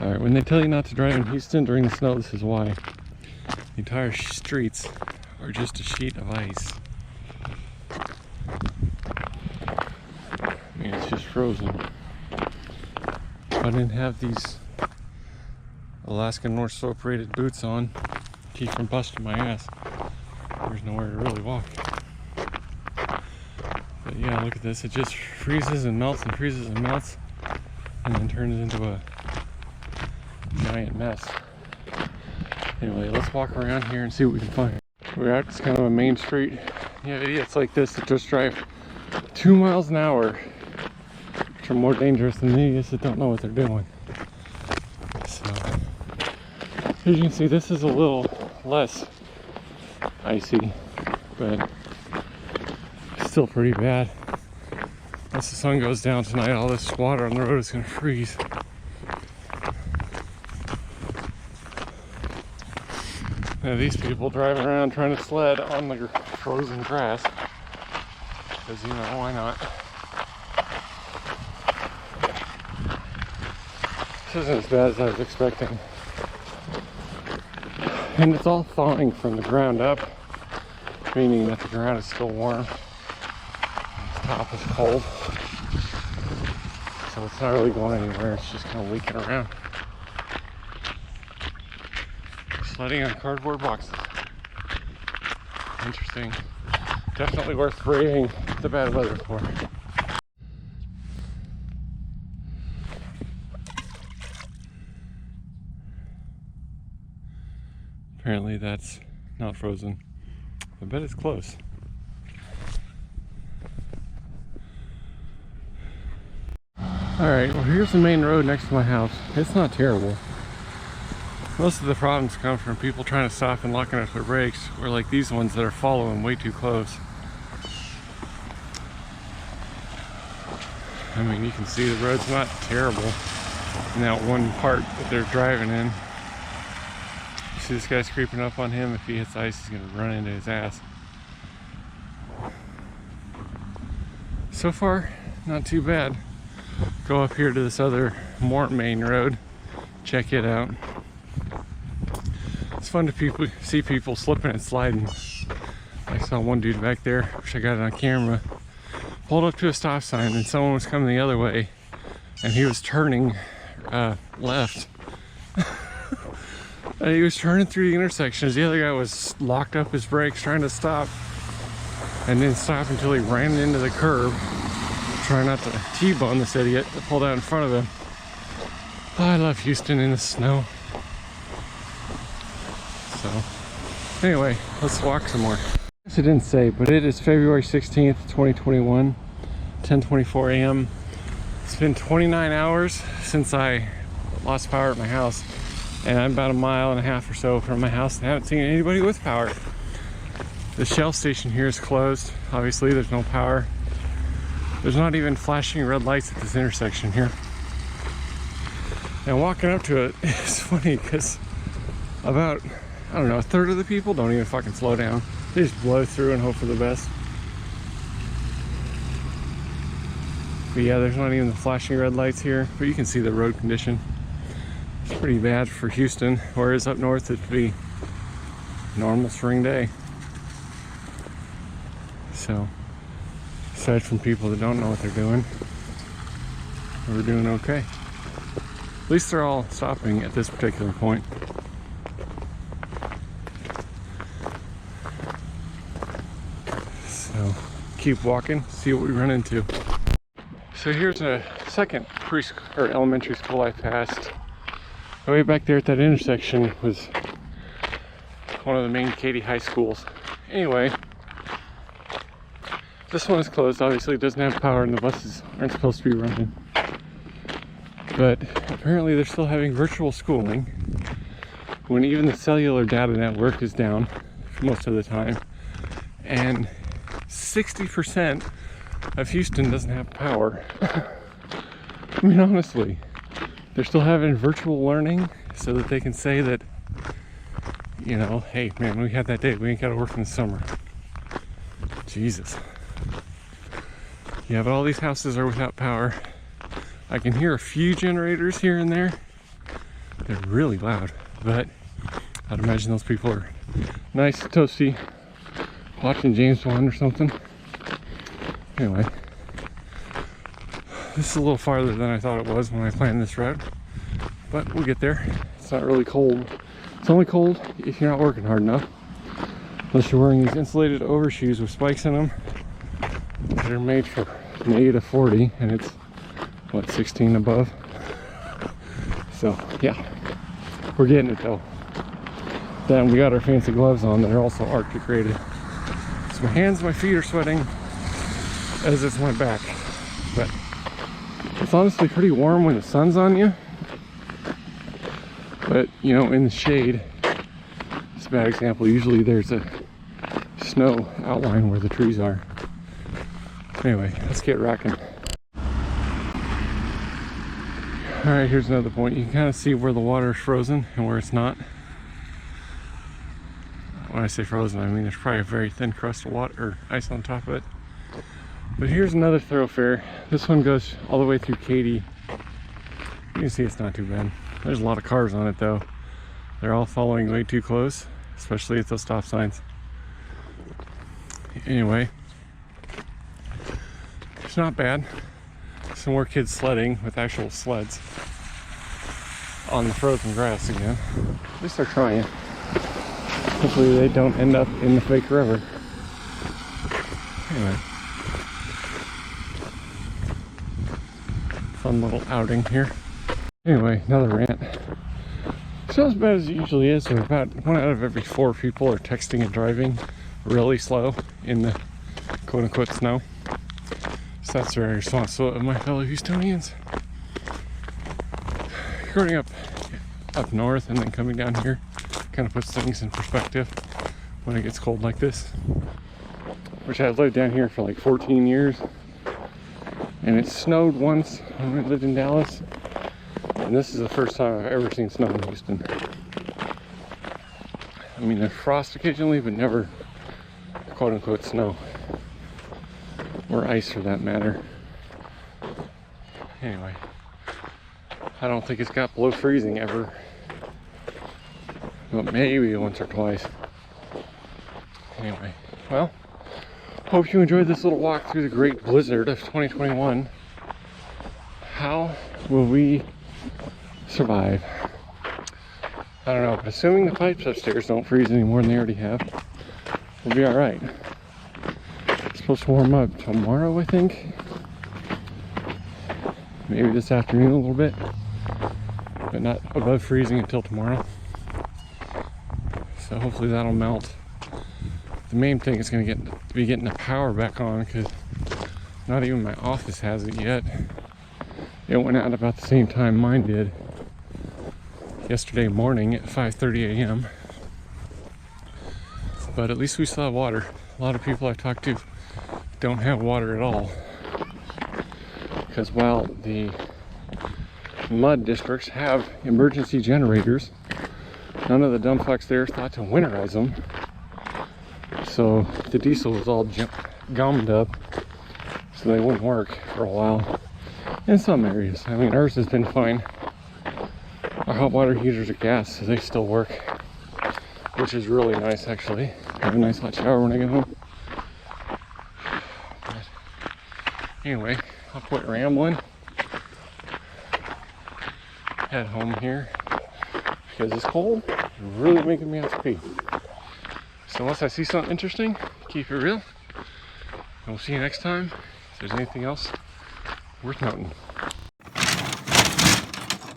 Alright, when they tell you not to drive in Houston during the snow, this is why. The entire streets are just a sheet of ice. I mean, it's just frozen. If I didn't have these Alaska North Slope rated boots on, keep from busting my ass, there's nowhere to really walk. But yeah, look at this. It just freezes and melts and freezes and melts, and then turns into a giant mess. Anyway, let's walk around here and see what we can find. We're out, it's kind of a main street. Yeah, idiots like this that just drive 2 miles an hour, which are more dangerous than the idiots that don't know what they're doing. So, as you can see, this is a little less icy, but still pretty bad. Once the sun goes down tonight, all this water on the road is going to freeze. Now these people driving around trying to sled on the frozen grass, because you know, why not? This isn't as bad as I was expecting. And it's all thawing from the ground up, meaning that the ground is still warm. The top is cold. So it's not really going anywhere, it's just kind of leaking around. Sledding on cardboard boxes. Interesting. Definitely worth braving the bad weather for. Apparently that's not frozen. I bet it's close. Alright, well here's the main road next to my house. It's not terrible. Most of the problems come from people trying to stop and locking up their brakes, or like these ones that are following way too close. I mean, you can see the road's not terrible in that one part that they're driving in. You see this guy's creeping up on him. If he hits ice, he's gonna run into his ass. So far, not too bad. Go up here to this other more main road, check it out. It's fun to see people slipping and sliding. I saw one dude back there, wish I got it on camera, pulled up to a stop sign and someone was coming the other way and he was turning left. And he was turning through the intersection as the other guy was locked up his brakes trying to stop, and didn't stop until he ran into the curb, trying not to T-bone this idiot that pulled out in front of him. Oh, I love Houston in the snow. So, anyway, let's walk some more. I guess I didn't say, but it is February 16th, 2021, 10:24 a.m. It's been 29 hours since I lost power at my house, and I'm about 1.5 miles or so from my house and haven't seen anybody with power. The Shell station here is closed. Obviously, there's no power. There's not even flashing red lights at this intersection here. And walking up to it is funny because about, I don't know, 1/3 of the people don't even fucking slow down. They just blow through and hope for the best. But yeah, there's not even the flashing red lights here, but you can see the road condition. It's pretty bad for Houston, whereas up north it'd be normal spring day. So, aside from people that don't know what they're doing, we're doing okay. At least they're all stopping at this particular point. So, keep walking, see what we run into. So here's a second preschool or elementary school I passed. Way back there at that intersection was one of the main Katy high schools. Anyway, this one is closed. Obviously it doesn't have power and the buses aren't supposed to be running. But apparently they're still having virtual schooling when even the cellular data network is down most of the time. And 60% of Houston doesn't have power. I mean, honestly, they're still having virtual learning so that they can say that, you know, hey man, we had that day, we ain't gotta work in the summer. Jesus. Yeah, but all these houses are without power. I can hear a few generators here and there, They're really loud, but I'd imagine those people are nice, toasty, watching James Bond or something. Anyway, this is a little farther than I thought it was when I planned this route, but we'll get there. It's not really cold. It's only cold if you're not working hard enough. Unless you're wearing these insulated overshoes with spikes in them that are made for -40, and it's, what, 16 above? So, yeah, we're getting it though. Then we got our fancy gloves on that are also Arctic rated. So my hands, my feet are sweating, as is my back. But it's honestly pretty warm when the sun's on you. But, you know, in the shade, it's a bad example. Usually there's a snow outline where the trees are. Anyway, let's get rocking. Alright, here's another point. You can kind of see where the water is frozen and where it's not. When I say frozen, I mean there's probably a very thin crust of water or ice on top of it. But here's another thoroughfare. This one goes all the way through Katy. You can see it's not too bad. There's a lot of cars on it though. They're all following way too close, especially at those stop signs. Anyway, it's not bad. Some more kids sledding with actual sleds on the frozen grass again. At least they're trying. Hopefully they don't end up in the fake river. Anyway, fun little outing here. Anyway, another rant. It's not as bad as it usually is. So about 1 out of every 4 people are texting and driving really slow in the quote-unquote snow. So that's very responsible of my fellow Houstonians. Growing up north and then coming down here kind of puts things in perspective when it gets cold like this. Which I've lived down here for like 14 years. And it snowed once when we lived in Dallas. And this is the first time I've ever seen snow in Houston. I mean, there's frost occasionally, but never quote-unquote snow. Or ice for that matter. Anyway, I don't think it's got below freezing ever. But maybe once or twice. Anyway, well, hope you enjoyed this little walk through the great blizzard of 2021. How will we survive? I don't know, but assuming the pipes upstairs don't freeze any more than they already have, we'll be alright. It's supposed to warm up tomorrow, I think. Maybe this afternoon a little bit, but not above freezing until tomorrow. So hopefully that'll melt. The main thing is going to be getting the power back on, because not even my office has it yet. It went out about the same time mine did yesterday morning at 5:30 a.m. But at least we still have water. A lot of people I've talked to don't have water at all, because while the mud districts have emergency generators, none of the dumb fucks there thought to winterize them. So the diesel was all gummed up, so they wouldn't work for a while in some areas. I mean, ours has been fine. Our hot water heaters are gas, so they still work, which is really nice actually. I have a nice hot shower when I get home. But anyway, I'll quit rambling. Head home here because it's cold. It's really making me have to pee. So unless I see something interesting, keep it real. And we'll see you next time. If there's anything else worth noting.